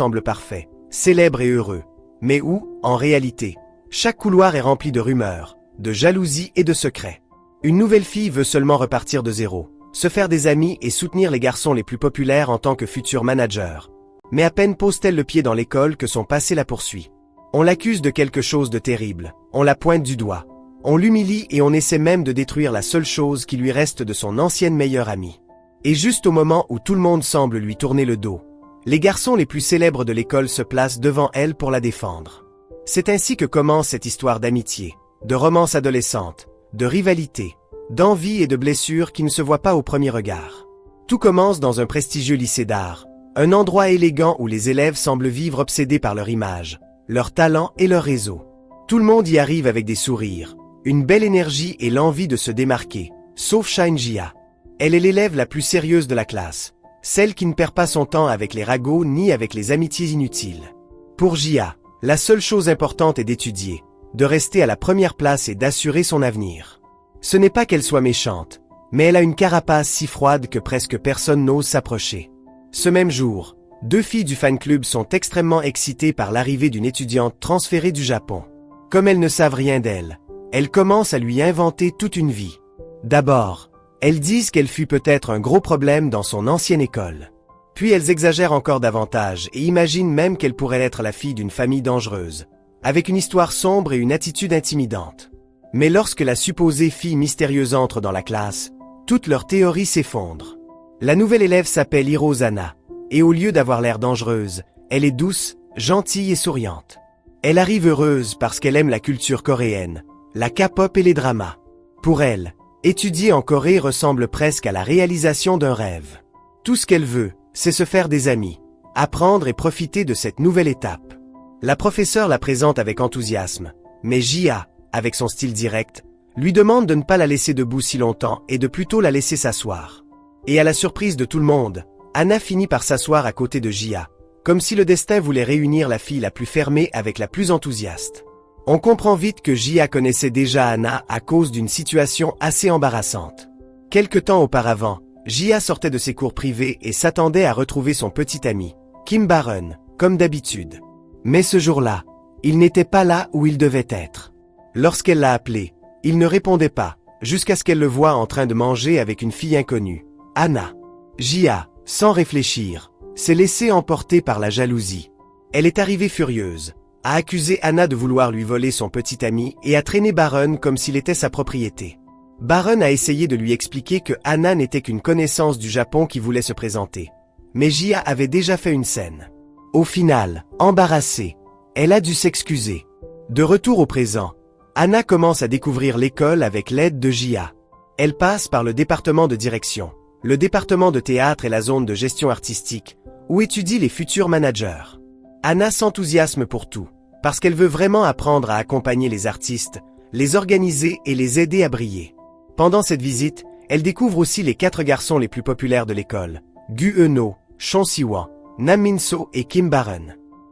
semble parfait, célèbre et heureux. Mais où, en réalité? Chaque couloir est rempli de rumeurs, de jalousie et de secrets. Une nouvelle fille veut seulement repartir de zéro, se faire des amis et soutenir les garçons les plus populaires en tant que futur manager. Mais à peine pose-t-elle le pied dans l'école que son passé la poursuit. On l'accuse de quelque chose de terrible, on la pointe du doigt. On l'humilie et on essaie même de détruire la seule chose qui lui reste de son ancienne meilleure amie. Et juste au moment où tout le monde semble lui tourner le dos, les garçons les plus célèbres de l'école se placent devant elle pour la défendre. C'est ainsi que commence cette histoire d'amitié, de romance adolescente, de rivalité, d'envie et de blessures qui ne se voient pas au premier regard. Tout commence dans un prestigieux lycée d'art, un endroit élégant où les élèves semblent vivre obsédés par leur image, leur talent et leur réseau. Tout le monde y arrive avec des sourires, une belle énergie et l'envie de se démarquer, sauf Shine Jia. Elle est l'élève la plus sérieuse de la classe, celle qui ne perd pas son temps avec les ragots ni avec les amitiés inutiles. Pour Jia, la seule chose importante est d'étudier, de rester à la première place et d'assurer son avenir. Ce n'est pas qu'elle soit méchante, mais elle a une carapace si froide que presque personne n'ose s'approcher. Ce même jour, 2 filles du fan club sont extrêmement excitées par l'arrivée d'une étudiante transférée du Japon. Comme elles ne savent rien d'elle, elles commencent à lui inventer toute une vie. D'abord, elles disent qu'elle fut peut-être un gros problème dans son ancienne école. Puis elles exagèrent encore davantage et imaginent même qu'elle pourrait être la fille d'une famille dangereuse, avec une histoire sombre et une attitude intimidante. Mais lorsque la supposée fille mystérieuse entre dans la classe, toutes leurs théories s'effondrent. La nouvelle élève s'appelle Hirozana, et au lieu d'avoir l'air dangereuse, elle est douce, gentille et souriante. Elle arrive heureuse parce qu'elle aime la culture coréenne, la K-pop et les dramas. Pour elle, étudier en Corée ressemble presque à la réalisation d'un rêve. Tout ce qu'elle veut, c'est se faire des amis, apprendre et profiter de cette nouvelle étape. La professeure la présente avec enthousiasme, mais Jia, avec son style direct, lui demande de ne pas la laisser debout si longtemps et de plutôt la laisser s'asseoir. Et à la surprise de tout le monde, Anna finit par s'asseoir à côté de Jia, comme si le destin voulait réunir la fille la plus fermée avec la plus enthousiaste. On comprend vite que Jia connaissait déjà Anna à cause d'une situation assez embarrassante. Quelque temps auparavant, Jia sortait de ses cours privés et s'attendait à retrouver son petit ami, Kim Baron, comme d'habitude. Mais ce jour-là, il n'était pas là où il devait être. Lorsqu'elle l'a appelé, il ne répondait pas, jusqu'à ce qu'elle le voie en train de manger avec une fille inconnue, Anna. Jia, sans réfléchir, s'est laissée emporter par la jalousie. Elle est arrivée furieuse, a accusé Anna de vouloir lui voler son petit ami et a traîné Baron comme s'il était sa propriété. Baron a essayé de lui expliquer que Anna n'était qu'une connaissance du Japon qui voulait se présenter. Mais Jia avait déjà fait une scène. Au final, embarrassée, elle a dû s'excuser. De retour au présent, Anna commence à découvrir l'école avec l'aide de Jia. Elle passe par le département de direction, le département de théâtre et la zone de gestion artistique, où étudient les futurs managers. Anna s'enthousiasme pour tout, parce qu'elle veut vraiment apprendre à accompagner les artistes, les organiser et les aider à briller. Pendant cette visite, elle découvre aussi les 4 garçons les plus populaires de l'école, Gu Eunho, Chon Siwon, Nam Min-so et Kim Baron.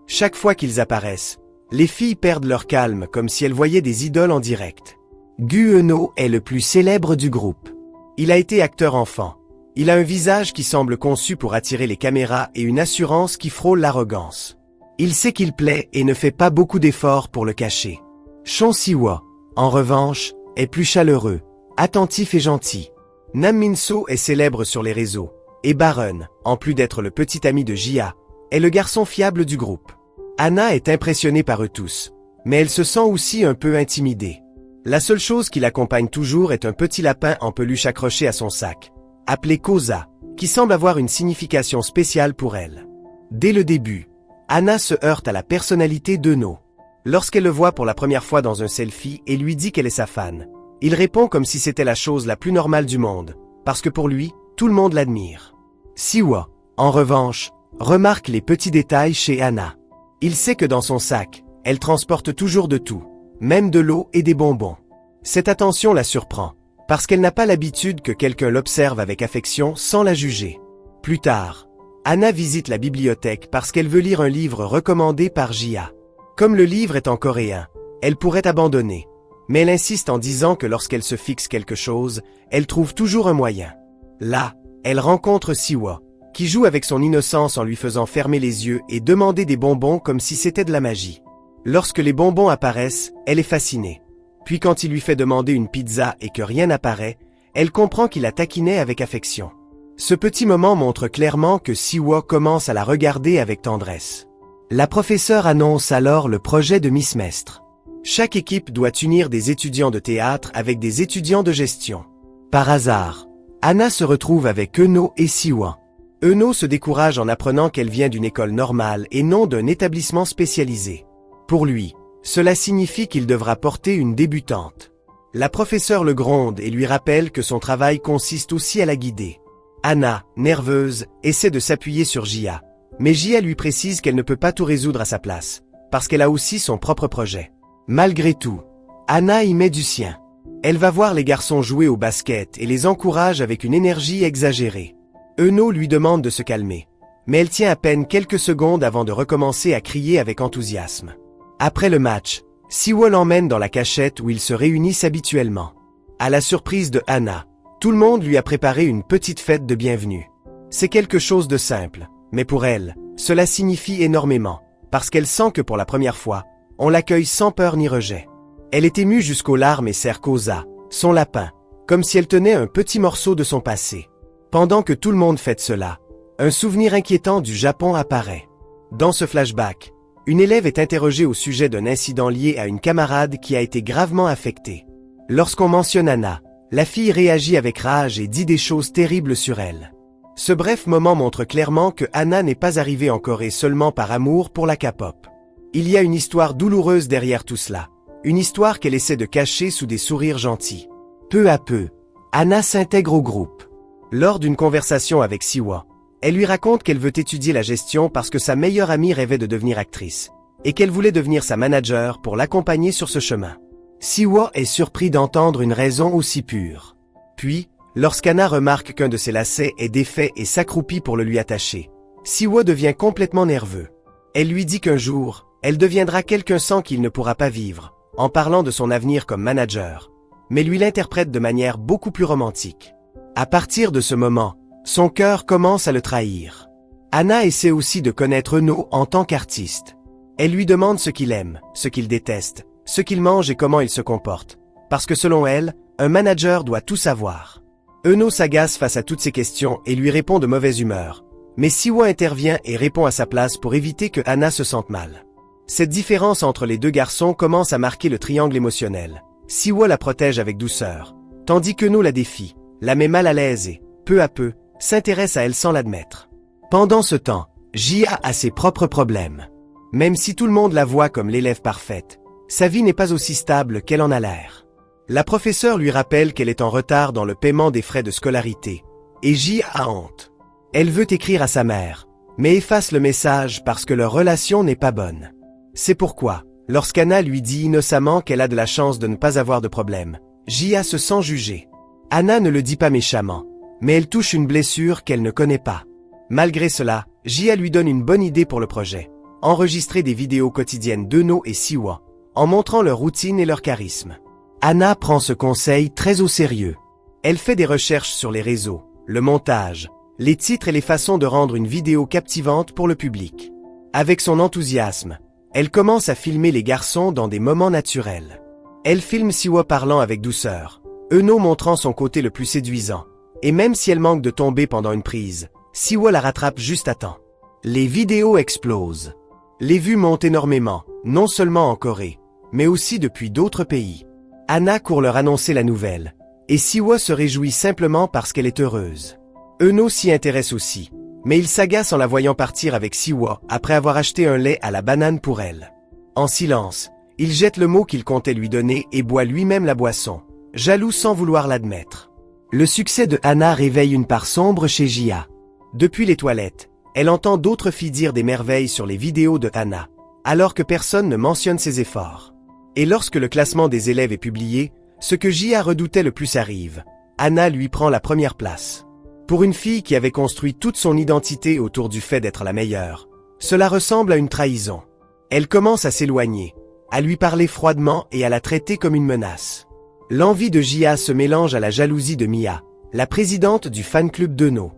Chaque fois qu'ils apparaissent, les filles perdent leur calme comme si elles voyaient des idoles en direct. Gu Eunho est le plus célèbre du groupe. Il a été acteur enfant. Il a un visage qui semble conçu pour attirer les caméras et une assurance qui frôle l'arrogance. Il sait qu'il plaît et ne fait pas beaucoup d'efforts pour le cacher. Chon Siwon, en revanche, est plus chaleureux, attentif et gentil. Nam Min-so est célèbre sur les réseaux, et Baron, en plus d'être le petit ami de Jia, est le garçon fiable du groupe. Anna est impressionnée par eux tous, mais elle se sent aussi un peu intimidée. La seule chose qui l'accompagne toujours est un petit lapin en peluche accroché à son sac, appelé Koza, qui semble avoir une signification spéciale pour elle. Dès le début, Anna se heurte à la personnalité d'Eunho. Lorsqu'elle le voit pour la première fois dans un selfie et lui dit qu'elle est sa fan, il répond comme si c'était la chose la plus normale du monde, parce que pour lui, tout le monde l'admire. Siwon, en revanche, remarque les petits détails chez Anna. Il sait que dans son sac, elle transporte toujours de tout, même de l'eau et des bonbons. Cette attention la surprend, parce qu'elle n'a pas l'habitude que quelqu'un l'observe avec affection sans la juger. Plus tard, Anna visite la bibliothèque parce qu'elle veut lire un livre recommandé par Jia. Comme le livre est en coréen, elle pourrait abandonner, mais elle insiste en disant que lorsqu'elle se fixe quelque chose, elle trouve toujours un moyen. Là, elle rencontre Siwon, qui joue avec son innocence en lui faisant fermer les yeux et demander des bonbons comme si c'était de la magie. Lorsque les bonbons apparaissent, elle est fascinée. Puis quand il lui fait demander une pizza et que rien n'apparaît, elle comprend qu'il la taquinait avec affection. Ce petit moment montre clairement que Siwa commence à la regarder avec tendresse. La professeure annonce alors le projet de Miss Mestre. Chaque équipe doit unir des étudiants de théâtre avec des étudiants de gestion. Par hasard, Anna se retrouve avec Eno et Siwa. Eno se décourage en apprenant qu'elle vient d'une école normale et non d'un établissement spécialisé. Pour lui, cela signifie qu'il devra porter une débutante. La professeure le gronde et lui rappelle que son travail consiste aussi à la guider. Anna, nerveuse, essaie de s'appuyer sur Jia. Mais Jia lui précise qu'elle ne peut pas tout résoudre à sa place, parce qu'elle a aussi son propre projet. Malgré tout, Anna y met du sien. Elle va voir les garçons jouer au basket et les encourage avec une énergie exagérée. Eno lui demande de se calmer, mais elle tient à peine quelques secondes avant de recommencer à crier avec enthousiasme. Après le match, Siwa l'emmène dans la cachette où ils se réunissent habituellement. À la surprise de Anna, tout le monde lui a préparé une petite fête de bienvenue. C'est quelque chose de simple, mais pour elle, cela signifie énormément, parce qu'elle sent que pour la première fois, on l'accueille sans peur ni rejet. Elle est émue jusqu'aux larmes et serre Koza, son lapin, comme si elle tenait un petit morceau de son passé. Pendant que tout le monde fête cela, un souvenir inquiétant du Japon apparaît. Dans ce flashback, une élève est interrogée au sujet d'un incident lié à une camarade qui a été gravement affectée. Lorsqu'on mentionne Anna, la fille réagit avec rage et dit des choses terribles sur elle. Ce bref moment montre clairement que Anna n'est pas arrivée en Corée seulement par amour pour la K-pop. Il y a une histoire douloureuse derrière tout cela, une histoire qu'elle essaie de cacher sous des sourires gentils. Peu à peu, Anna s'intègre au groupe. Lors d'une conversation avec Siwa, elle lui raconte qu'elle veut étudier la gestion parce que sa meilleure amie rêvait de devenir actrice, et qu'elle voulait devenir sa manager pour l'accompagner sur ce chemin. Siwa est surpris d'entendre une raison aussi pure. Puis, lorsqu'Anna remarque qu'un de ses lacets est défait et s'accroupit pour le lui attacher, Siwa devient complètement nerveux. Elle lui dit qu'un jour, elle deviendra quelqu'un sans qu'il ne pourra pas vivre, en parlant de son avenir comme manager, mais lui l'interprète de manière beaucoup plus romantique. À partir de ce moment, son cœur commence à le trahir. Anna essaie aussi de connaître Eno en tant qu'artiste. Elle lui demande ce qu'il aime, ce qu'il déteste, ce qu'il mange et comment il se comporte, parce que selon elle, un manager doit tout savoir. Eno s'agace face à toutes ces questions et lui répond de mauvaise humeur, mais Siwa intervient et répond à sa place pour éviter que Anna se sente mal. Cette différence entre les deux garçons commence à marquer le triangle émotionnel. Siwa la protège avec douceur, tandis qu'Eno la défie, la met mal à l'aise et, peu à peu, s'intéresse à elle sans l'admettre. Pendant ce temps, Jia a ses propres problèmes. Même si tout le monde la voit comme l'élève parfaite, sa vie n'est pas aussi stable qu'elle en a l'air. La professeure lui rappelle qu'elle est en retard dans le paiement des frais de scolarité, et Jia a honte. Elle veut écrire à sa mère, mais efface le message parce que leur relation n'est pas bonne. C'est pourquoi, lorsqu'Anna lui dit innocemment qu'elle a de la chance de ne pas avoir de problème, Jia se sent jugée. Anna ne le dit pas méchamment, mais elle touche une blessure qu'elle ne connaît pas. Malgré cela, Jia lui donne une bonne idée pour le projet. Enregistrer des vidéos quotidiennes d'Eno et Siwa, en montrant leur routine et leur charisme. Anna prend ce conseil très au sérieux. Elle fait des recherches sur les réseaux, le montage, les titres et les façons de rendre une vidéo captivante pour le public. Avec son enthousiasme, elle commence à filmer les garçons dans des moments naturels. Elle filme Siwa parlant avec douceur, Eno montrant son côté le plus séduisant, et même si elle manque de tomber pendant une prise, Siwa la rattrape juste à temps. Les vidéos explosent. Les vues montent énormément, non seulement en Corée, mais aussi depuis d'autres pays. Anna court leur annoncer la nouvelle, et Siwa se réjouit simplement parce qu'elle est heureuse. Eno s'y intéresse aussi, mais il s'agace en la voyant partir avec Siwa après avoir acheté un lait à la banane pour elle. En silence, il jette le mot qu'il comptait lui donner et boit lui-même la boisson, jaloux sans vouloir l'admettre. Le succès de Anna réveille une part sombre chez Jia. Depuis les toilettes, elle entend d'autres filles dire des merveilles sur les vidéos de Anna, alors que personne ne mentionne ses efforts. Et lorsque le classement des élèves est publié, ce que Jia redoutait le plus arrive. Anna lui prend la première place. Pour une fille qui avait construit toute son identité autour du fait d'être la meilleure, cela ressemble à une trahison. Elle commence à s'éloigner, à lui parler froidement et à la traiter comme une menace. L'envie de Jia se mélange à la jalousie de Mia, la présidente du fan club d'Eno.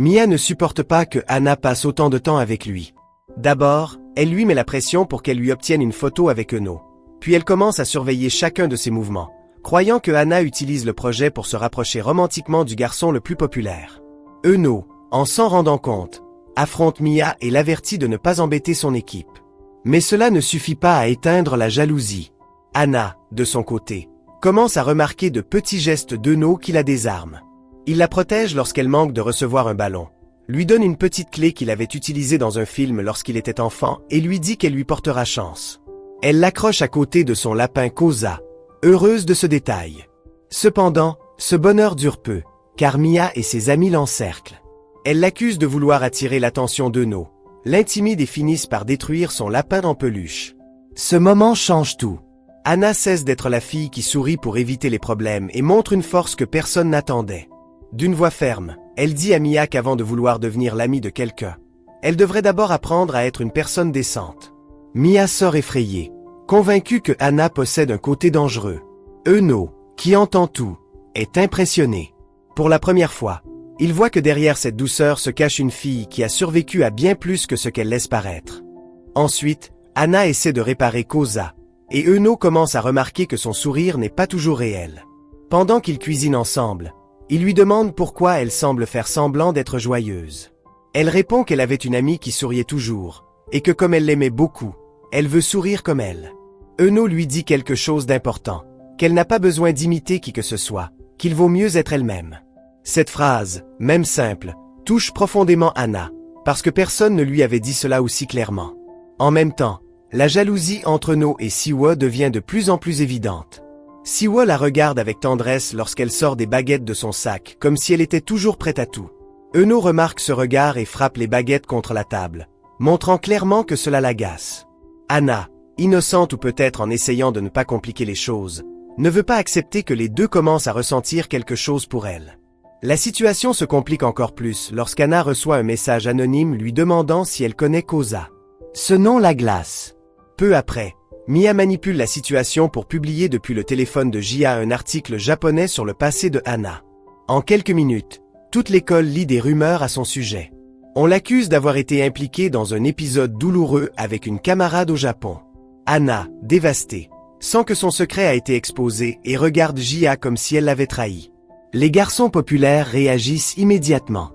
Mia ne supporte pas que Anna passe autant de temps avec lui. D'abord, elle lui met la pression pour qu'elle lui obtienne une photo avec Eno. Puis elle commence à surveiller chacun de ses mouvements, croyant que Anna utilise le projet pour se rapprocher romantiquement du garçon le plus populaire. Eno, en s'en rendant compte, affronte Mia et l'avertit de ne pas embêter son équipe. Mais cela ne suffit pas à éteindre la jalousie. Anna, de son côté, commence à remarquer de petits gestes d'Eno qui la désarment. Il la protège lorsqu'elle manque de recevoir un ballon, lui donne une petite clé qu'il avait utilisée dans un film lorsqu'il était enfant et lui dit qu'elle lui portera chance. Elle l'accroche à côté de son lapin Koza, heureuse de ce détail. Cependant, ce bonheur dure peu, car Mia et ses amis l'encerclent. Elle l'accuse de vouloir attirer l'attention d'Eno, l'intimide et finissent par détruire son lapin en peluche. Ce moment change tout. Anna cesse d'être la fille qui sourit pour éviter les problèmes et montre une force que personne n'attendait. D'une voix ferme, elle dit à Mia qu'avant de vouloir devenir l'amie de quelqu'un, elle devrait d'abord apprendre à être une personne décente. Mia sort effrayée, convaincue que Anna possède un côté dangereux. Eno, qui entend tout, est impressionné. Pour la première fois, il voit que derrière cette douceur se cache une fille qui a survécu à bien plus que ce qu'elle laisse paraître. Ensuite, Anna essaie de réparer Koza, et Eno commence à remarquer que son sourire n'est pas toujours réel. Pendant qu'ils cuisinent ensemble, il lui demande pourquoi elle semble faire semblant d'être joyeuse. Elle répond qu'elle avait une amie qui souriait toujours, et que comme elle l'aimait beaucoup, elle veut sourire comme elle. Eno lui dit quelque chose d'important, qu'elle n'a pas besoin d'imiter qui que ce soit, qu'il vaut mieux être elle-même. Cette phrase, même simple, touche profondément Anna, parce que personne ne lui avait dit cela aussi clairement. En même temps, la jalousie entre Eno et Siwa devient de plus en plus évidente. Siwa la regarde avec tendresse lorsqu'elle sort des baguettes de son sac, comme si elle était toujours prête à tout. Eno remarque ce regard et frappe les baguettes contre la table, montrant clairement que cela l'agace. Anna, innocente ou peut-être en essayant de ne pas compliquer les choses, ne veut pas accepter que les deux commencent à ressentir quelque chose pour elle. La situation se complique encore plus lorsqu'Anna reçoit un message anonyme lui demandant si elle connaît Koza. Ce nom la glace. Peu après, Mia manipule la situation pour publier depuis le téléphone de Jia un article japonais sur le passé de Anna. En quelques minutes, toute l'école lit des rumeurs à son sujet. On l'accuse d'avoir été impliquée dans un épisode douloureux avec une camarade au Japon. Anna, dévastée, sent que son secret a été exposé et regarde Jia comme si elle l'avait trahi. Les garçons réagissent immédiatement.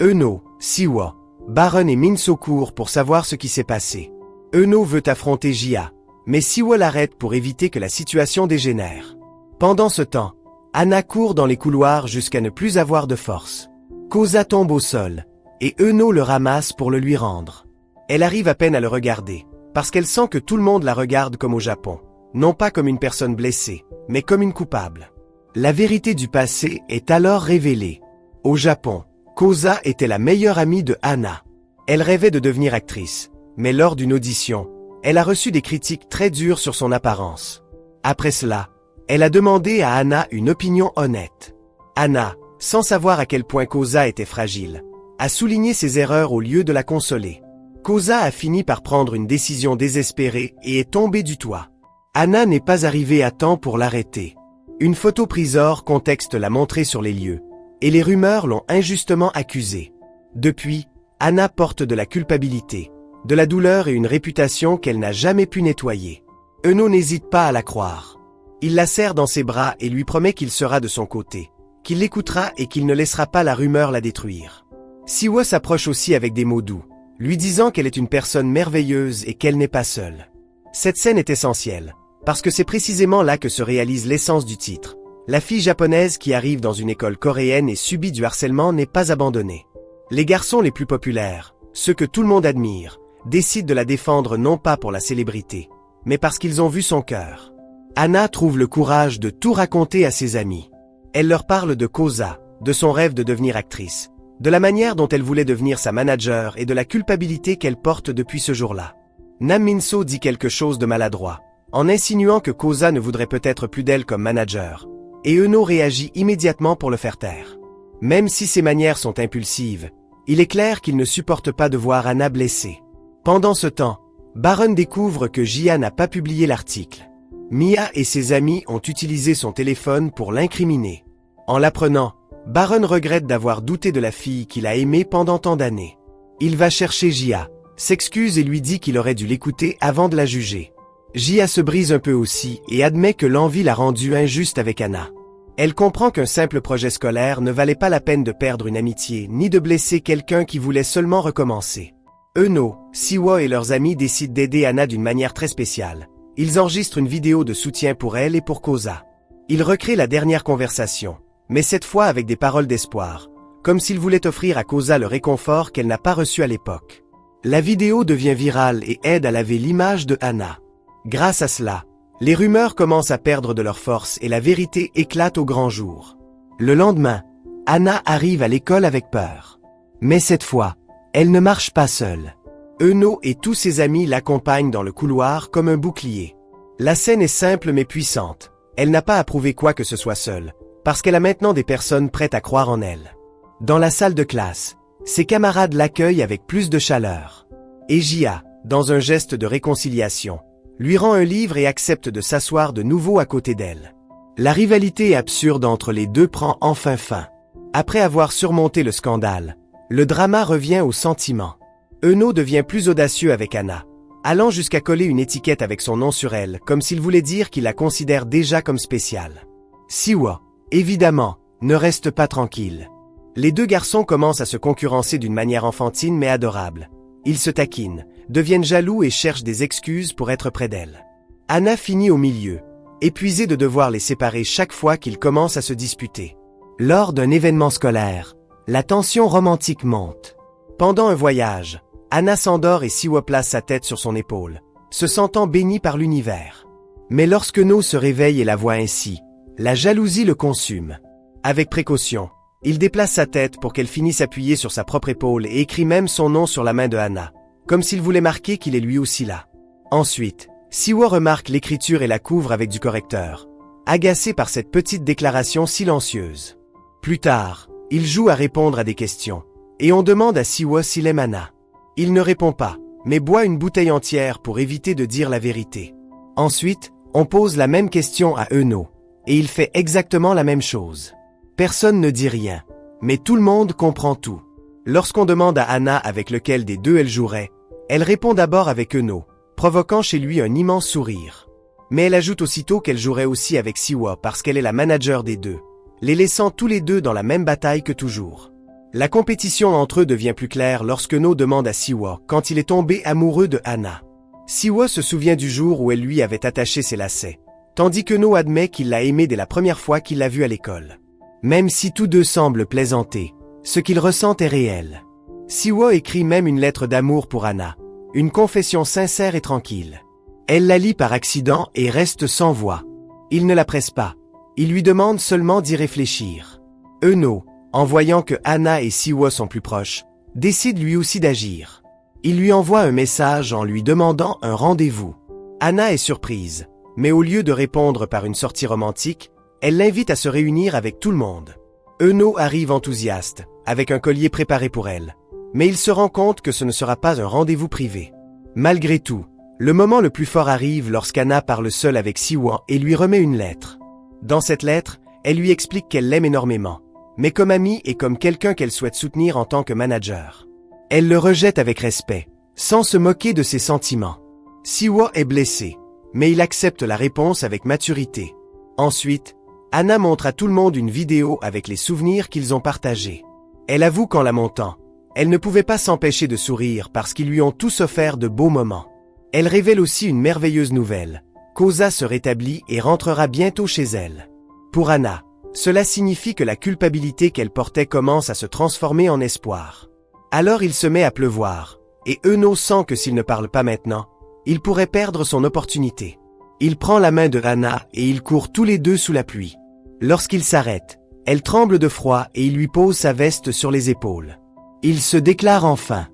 Eno, Siwa, Baron et Minso courent pour savoir ce qui s'est passé. Eno veut affronter Jia, mais Siwa l'arrête pour éviter que la situation dégénère. Pendant ce temps, Anna court dans les couloirs jusqu'à ne plus avoir de force. Koza tombe au sol, et Eno le ramasse pour le lui rendre. Elle arrive à peine à le regarder, parce qu'elle sent que tout le monde la regarde comme au Japon, non pas comme une personne blessée, mais comme une coupable. La vérité du passé est alors révélée. Au Japon, Koza était la meilleure amie de Anna. Elle rêvait de devenir actrice, mais lors d'une audition, elle a reçu des critiques très dures sur son apparence. Après cela, elle a demandé à Anna une opinion honnête. Anna, sans savoir à quel point Koza était fragile, a souligné ses erreurs au lieu de la consoler. Koza a fini par prendre une décision désespérée et est tombée du toit. Anna n'est pas arrivée à temps pour l'arrêter. Une photo prise hors contexte l'a montrée sur les lieux, et les rumeurs l'ont injustement accusée. Depuis, Anna porte de la culpabilité, de la douleur et une réputation qu'elle n'a jamais pu nettoyer. Eno n'hésite pas à la croire. Il la serre dans ses bras et lui promet qu'il sera de son côté, qu'il l'écoutera et qu'il ne laissera pas la rumeur la détruire. Siwa s'approche aussi avec des mots doux, lui disant qu'elle est une personne merveilleuse et qu'elle n'est pas seule. Cette scène est essentielle, parce que c'est précisément là que se réalise l'essence du titre. La fille japonaise qui arrive dans une école coréenne et subit du harcèlement n'est pas abandonnée. Les garçons les plus populaires, ceux que tout le monde admire, décident de la défendre non pas pour la célébrité, mais parce qu'ils ont vu son cœur. Anna trouve le courage de tout raconter à ses amis. Elle leur parle de Koza, de son rêve de devenir actrice, de la manière dont elle voulait devenir sa manager et de la culpabilité qu'elle porte depuis ce jour-là. Nam Minso dit quelque chose de maladroit, en insinuant que Koza ne voudrait peut-être plus d'elle comme manager, et Eno réagit immédiatement pour le faire taire. Même si ses manières sont impulsives, il est clair qu'il ne supporte pas de voir Anna blessée. Pendant ce temps, Baron découvre que Jia n'a pas publié l'article. Mia et ses amis ont utilisé son téléphone pour l'incriminer. En l'apprenant, Baron regrette d'avoir douté de la fille qu'il a aimée pendant tant d'années. Il va chercher Jia, s'excuse et lui dit qu'il aurait dû l'écouter avant de la juger. Jia se brise un peu aussi et admet que l'envie l'a rendu injuste avec Anna. Elle comprend qu'un simple projet scolaire ne valait pas la peine de perdre une amitié ni de blesser quelqu'un qui voulait seulement recommencer. Euno, Siwa et leurs amis décident d'aider Anna d'une manière très spéciale. Ils enregistrent une vidéo de soutien pour elle et pour Koza. Ils recréent la dernière conversation, mais cette fois avec des paroles d'espoir, comme s'ils voulaient offrir à Koza le réconfort qu'elle n'a pas reçu à l'époque. La vidéo devient virale et aide à laver l'image de Anna. Grâce à cela, les rumeurs commencent à perdre de leur force et la vérité éclate au grand jour. Le lendemain, Anna arrive à l'école avec peur. Mais cette fois, elle ne marche pas seule. Euno et tous ses amis l'accompagnent dans le couloir comme un bouclier. La scène est simple mais puissante. Elle n'a pas à prouver quoi que ce soit seule, parce qu'elle a maintenant des personnes prêtes à croire en elle. Dans la salle de classe, ses camarades l'accueillent avec plus de chaleur. Et Jia, dans un geste de réconciliation, lui rend un livre et accepte de s'asseoir de nouveau à côté d'elle. La rivalité absurde entre les deux prend enfin fin. Après avoir surmonté le scandale, le drama revient au sentiment. Euno devient plus audacieux avec Anna, allant jusqu'à coller une étiquette avec son nom sur elle, comme s'il voulait dire qu'il la considère déjà comme spéciale. Siwa, évidemment, ne reste pas tranquille. Les deux garçons commencent à se concurrencer d'une manière enfantine mais adorable. Ils se taquinent, deviennent jaloux et cherchent des excuses pour être près d'elle. Anna finit au milieu, épuisée de devoir les séparer chaque fois qu'ils commencent à se disputer. Lors d'un événement scolaire, la tension romantique monte. Pendant un voyage, Anna s'endort et Siwa place sa tête sur son épaule, se sentant bénie par l'univers. Mais lorsque No se réveille et la voit ainsi, la jalousie le consume. Avec précaution, il déplace sa tête pour qu'elle finisse appuyée sur sa propre épaule et écrit même son nom sur la main de Anna, comme s'il voulait marquer qu'il est lui aussi là. Ensuite, Siwa remarque l'écriture et la couvre avec du correcteur, agacé par cette petite déclaration silencieuse. Plus tard, il joue à répondre à des questions, et on demande à Siwa s'il aime Anna. Il ne répond pas, mais boit une bouteille entière pour éviter de dire la vérité. Ensuite, on pose la même question à Euno, et il fait exactement la même chose. Personne ne dit rien, mais tout le monde comprend tout. Lorsqu'on demande à Anna avec lequel des deux elle jouerait, elle répond d'abord avec Euno, provoquant chez lui un immense sourire. Mais elle ajoute aussitôt qu'elle jouerait aussi avec Siwa parce qu'elle est la manager des deux, les laissant tous les deux dans la même bataille que toujours. La compétition entre eux devient plus claire lorsque No demande à Siwa quand il est tombé amoureux de Anna. Siwa se souvient du jour où elle lui avait attaché ses lacets, tandis que No admet qu'il l'a aimée dès la première fois qu'il l'a vue à l'école. Même si tous deux semblent plaisanter, ce qu'ils ressentent est réel. Siwa écrit même une lettre d'amour pour Anna, une confession sincère et tranquille. Elle la lit par accident et reste sans voix. Il ne la presse pas. Il lui demande seulement d'y réfléchir. Euno, en voyant que Anna et Siwa sont plus proches, décide lui aussi d'agir. Il lui envoie un message en lui demandant un rendez-vous. Anna est surprise, mais au lieu de répondre par une sortie romantique, elle l'invite à se réunir avec tout le monde. Euno arrive enthousiaste, avec un collier préparé pour elle. Mais il se rend compte que ce ne sera pas un rendez-vous privé. Malgré tout, le moment le plus fort arrive lorsqu'Anna parle seule avec Siwa et lui remet une lettre. Dans cette lettre, elle lui explique qu'elle l'aime énormément, mais comme amie et comme quelqu'un qu'elle souhaite soutenir en tant que manager. Elle le rejette avec respect, sans se moquer de ses sentiments. Siwa est blessé, mais il accepte la réponse avec maturité. Ensuite, Anna montre à tout le monde une vidéo avec les souvenirs qu'ils ont partagés. Elle avoue qu'en la montant, elle ne pouvait pas s'empêcher de sourire parce qu'ils lui ont tous offert de beaux moments. Elle révèle aussi une merveilleuse nouvelle. Koza se rétablit et rentrera bientôt chez elle. Pour Anna, cela signifie que la culpabilité qu'elle portait commence à se transformer en espoir. Alors il se met à pleuvoir, et Euno sent que s'il ne parle pas maintenant, il pourrait perdre son opportunité. Il prend la main de Anna et ils courent tous les deux sous la pluie. Lorsqu'il s'arrête, elle tremble de froid et il lui pose sa veste sur les épaules. Il se déclare enfin.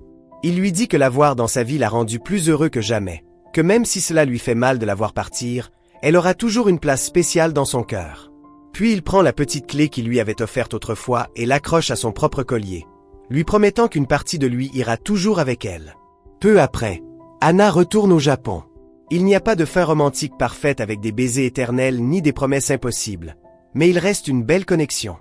Il lui dit que la voir dans sa vie l'a rendu plus heureux que jamais, que même si cela lui fait mal de la voir partir, elle aura toujours une place spéciale dans son cœur. Puis il prend la petite clé qu'il lui avait offerte autrefois et l'accroche à son propre collier, lui promettant qu'une partie de lui ira toujours avec elle. Peu après, Anna retourne au Japon. Il n'y a pas de fin romantique parfaite avec des baisers éternels ni des promesses impossibles, mais il reste une belle connexion.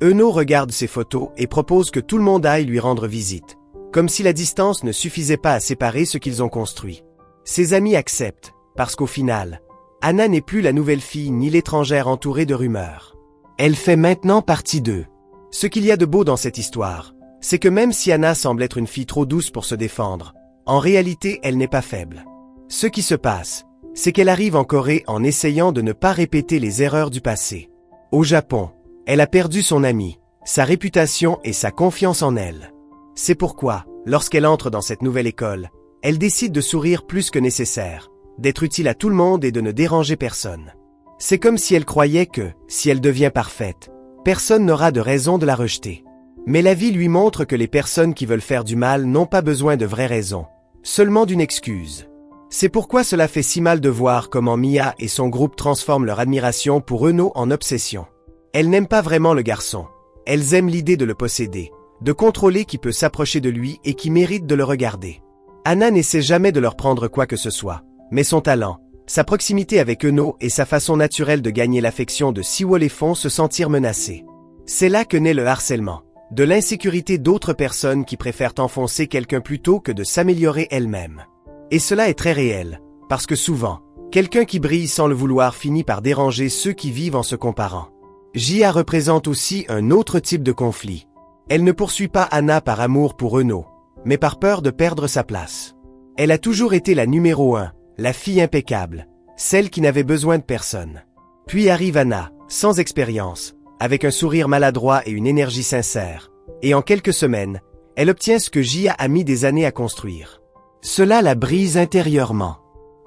Eno regarde ses photos et propose que tout le monde aille lui rendre visite, comme si la distance ne suffisait pas à séparer ce qu'ils ont construit. Ses amis acceptent, parce qu'au final, Anna n'est plus la nouvelle fille ni l'étrangère entourée de rumeurs. Elle fait maintenant partie d'eux. Ce qu'il y a de beau dans cette histoire, c'est que même si Anna semble être une fille trop douce pour se défendre, en réalité elle n'est pas faible. Ce qui se passe, c'est qu'elle arrive en Corée en essayant de ne pas répéter les erreurs du passé. Au Japon, elle a perdu son amie, sa réputation et sa confiance en elle. C'est pourquoi, lorsqu'elle entre dans cette nouvelle école, elle décide de sourire plus que nécessaire, d'être utile à tout le monde et de ne déranger personne. C'est comme si elle croyait que, si elle devient parfaite, personne n'aura de raison de la rejeter. Mais la vie lui montre que les personnes qui veulent faire du mal n'ont pas besoin de vraies raisons, seulement d'une excuse. C'est pourquoi cela fait si mal de voir comment Mia et son groupe transforment leur admiration pour Eno en obsession. Elles n'aiment pas vraiment le garçon. Elles aiment l'idée de le posséder, de contrôler qui peut s'approcher de lui et qui mérite de le regarder. Anna n'essaie jamais de leur prendre quoi que ce soit, mais son talent, sa proximité avec Eno et sa façon naturelle de gagner l'affection de Siwoo les font se sentir menacés. C'est là que naît le harcèlement, de l'insécurité d'autres personnes qui préfèrent enfoncer quelqu'un plutôt que de s'améliorer elles-mêmes. Et cela est très réel, parce que souvent, quelqu'un qui brille sans le vouloir finit par déranger ceux qui vivent en se comparant. Jia représente aussi un autre type de conflit. Elle ne poursuit pas Anna par amour pour Eno, mais par peur de perdre sa place. Elle a toujours été la numéro 1, la fille impeccable, celle qui n'avait besoin de personne. Puis arrive Anna, sans expérience, avec un sourire maladroit et une énergie sincère, et en quelques semaines, elle obtient ce que Jia a mis des années à construire. Cela la brise intérieurement.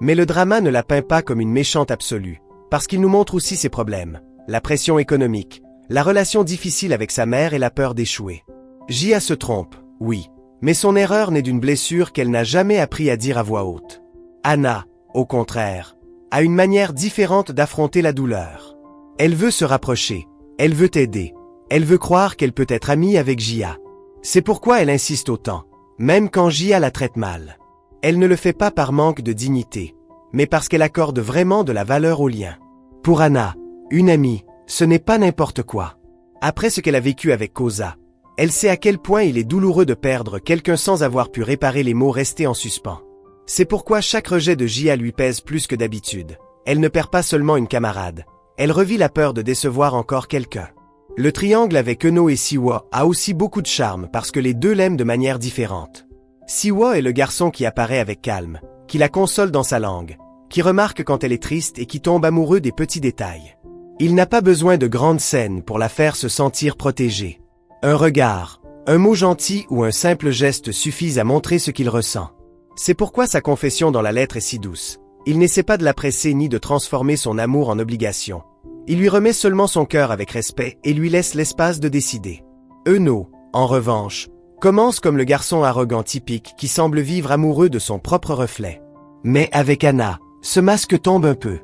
Mais le drama ne la peint pas comme une méchante absolue, parce qu'il nous montre aussi ses problèmes, la pression économique, la relation difficile avec sa mère et la peur d'échouer. Jia se trompe, oui, mais son erreur naît d'une blessure qu'elle n'a jamais appris à dire à voix haute. Anna, au contraire, a une manière différente d'affronter la douleur. Elle veut se rapprocher, elle veut aider, elle veut croire qu'elle peut être amie avec Jia. C'est pourquoi elle insiste autant, même quand Jia la traite mal. Elle ne le fait pas par manque de dignité, mais parce qu'elle accorde vraiment de la valeur au lien. Pour Anna, une amie, ce n'est pas n'importe quoi. Après ce qu'elle a vécu avec Koza, elle sait à quel point il est douloureux de perdre quelqu'un sans avoir pu réparer les maux restés en suspens. C'est pourquoi chaque rejet de Jia lui pèse plus que d'habitude. Elle ne perd pas seulement une camarade, elle revit la peur de décevoir encore quelqu'un. Le triangle avec Eno et Siwoo a aussi beaucoup de charme parce que les deux l'aiment de manière différente. Siwoo est le garçon qui apparaît avec calme, qui la console dans sa langue, qui remarque quand elle est triste et qui tombe amoureux des petits détails. Il n'a pas besoin de grandes scènes pour la faire se sentir protégée. Un regard, un mot gentil ou un simple geste suffisent à montrer ce qu'il ressent. C'est pourquoi sa confession dans la lettre est si douce. Il n'essaie pas de la presser ni de transformer son amour en obligation. Il lui remet seulement son cœur avec respect et lui laisse l'espace de décider. Eno, en revanche, commence comme le garçon arrogant typique qui semble vivre amoureux de son propre reflet. Mais avec Anna, ce masque tombe un peu.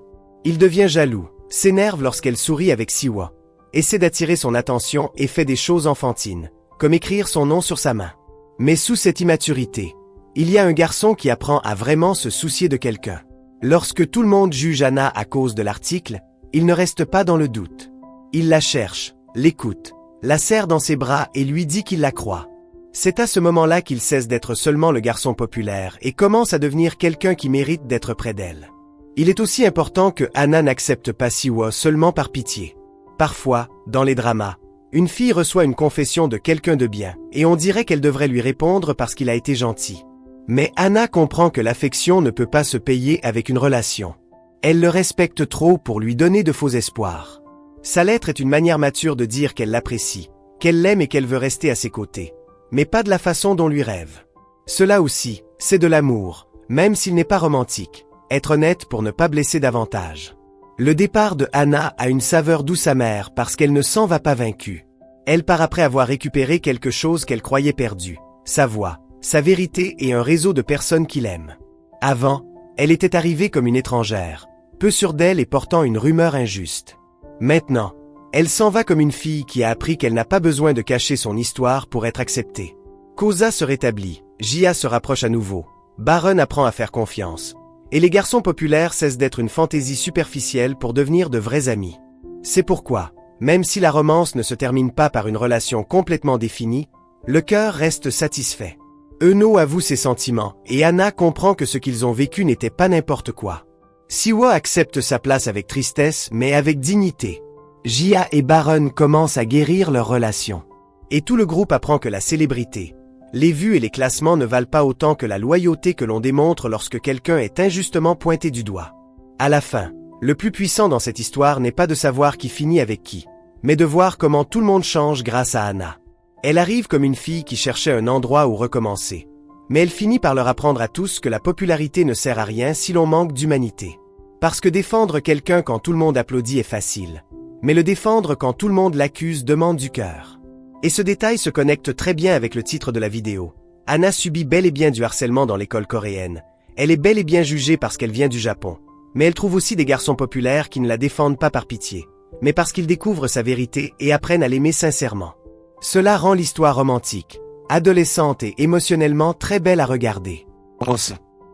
Il devient jaloux, s'énerve lorsqu'elle sourit avec Siwoo, essaie d'attirer son attention et fait des choses enfantines, comme écrire son nom sur sa main. Mais sous cette immaturité, il y a un garçon qui apprend à vraiment se soucier de quelqu'un. Lorsque tout le monde juge Anna à cause de l'article, il ne reste pas dans le doute. Il la cherche, l'écoute, la serre dans ses bras et lui dit qu'il la croit. C'est à ce moment-là qu'il cesse d'être seulement le garçon populaire et commence à devenir quelqu'un qui mérite d'être près d'elle. Il est aussi important que Anna n'accepte pas Siwoo seulement par pitié. Parfois, dans les dramas, une fille reçoit une confession de quelqu'un de bien, et on dirait qu'elle devrait lui répondre parce qu'il a été gentil. Mais Anna comprend que l'affection ne peut pas se payer avec une relation. Elle le respecte trop pour lui donner de faux espoirs. Sa lettre est une manière mature de dire qu'elle l'apprécie, qu'elle l'aime et qu'elle veut rester à ses côtés. Mais pas de la façon dont lui rêve. Cela aussi, c'est de l'amour, même s'il n'est pas romantique. Être honnête pour ne pas blesser davantage. Le départ de Anna a une saveur douce amère parce qu'elle ne s'en va pas vaincue. Elle part après avoir récupéré quelque chose qu'elle croyait perdu, sa voix, sa vérité et un réseau de personnes qui l'aiment. Avant, elle était arrivée comme une étrangère, peu sûre d'elle et portant une rumeur injuste. Maintenant, elle s'en va comme une fille qui a appris qu'elle n'a pas besoin de cacher son histoire pour être acceptée. Koza se rétablit, Jia se rapproche à nouveau, Baron apprend à faire confiance. Et les garçons populaires cessent d'être une fantaisie superficielle pour devenir de vrais amis. C'est pourquoi, Même si la romance ne se termine pas par une relation complètement définie, le cœur reste satisfait. Euno avoue ses sentiments et Anna comprend que ce qu'ils ont vécu n'était pas n'importe quoi. Siwa accepte sa place avec tristesse mais avec dignité. Jia et Baron commencent à guérir leur relation. Et tout le groupe apprend que la célébrité, les vues et les classements ne valent pas autant que la loyauté que l'on démontre lorsque quelqu'un est injustement pointé du doigt. À la fin, le plus puissant dans cette histoire n'est pas de savoir qui finit avec qui, mais de voir comment tout le monde change grâce à Anna. Elle arrive comme une fille qui cherchait un endroit où recommencer. Mais elle finit par leur apprendre à tous que la popularité ne sert à rien si l'on manque d'humanité. Parce que défendre quelqu'un quand tout le monde applaudit est facile. Mais le défendre quand tout le monde l'accuse demande du cœur. Et ce détail se connecte très bien avec le titre de la vidéo. Anna subit bel et bien du harcèlement dans l'école coréenne. Elle est bel et bien jugée parce qu'elle vient du Japon. Mais elle trouve aussi des garçons populaires qui ne la défendent pas par pitié, mais parce qu'ils découvrent sa vérité et apprennent à l'aimer sincèrement. Cela rend l'histoire romantique, adolescente et émotionnellement très belle à regarder.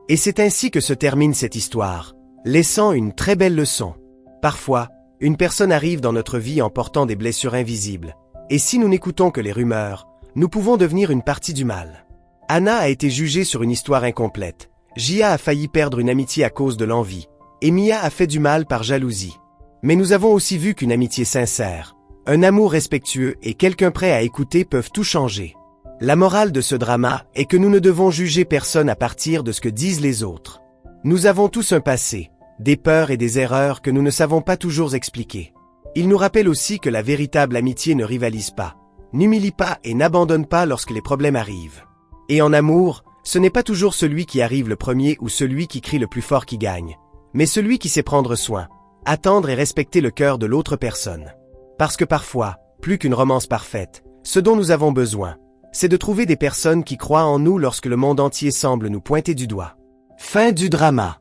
Et c'est ainsi que se termine cette histoire, laissant une très belle leçon. Parfois, une personne arrive dans notre vie en portant des blessures invisibles. Et si nous n'écoutons que les rumeurs, nous pouvons devenir une partie du mal. Anna a été jugée sur une histoire incomplète. Jia a failli perdre une amitié à cause de l'envie. Et Mia a fait du mal par jalousie. Mais nous avons aussi vu qu'une amitié sincère, un amour respectueux et quelqu'un prêt à écouter peuvent tout changer. La morale de ce drama est que nous ne devons juger personne à partir de ce que disent les autres. Nous avons tous un passé, des peurs et des erreurs que nous ne savons pas toujours expliquer. Il nous rappelle aussi que la véritable amitié ne rivalise pas, n'humilie pas et n'abandonne pas lorsque les problèmes arrivent. Et en amour, ce n'est pas toujours celui qui arrive le premier ou celui qui crie le plus fort qui gagne, mais celui qui sait prendre soin, attendre et respecter le cœur de l'autre personne. Parce que parfois, plus qu'une romance parfaite, ce dont nous avons besoin, c'est de trouver des personnes qui croient en nous lorsque le monde entier semble nous pointer du doigt. Fin du drama.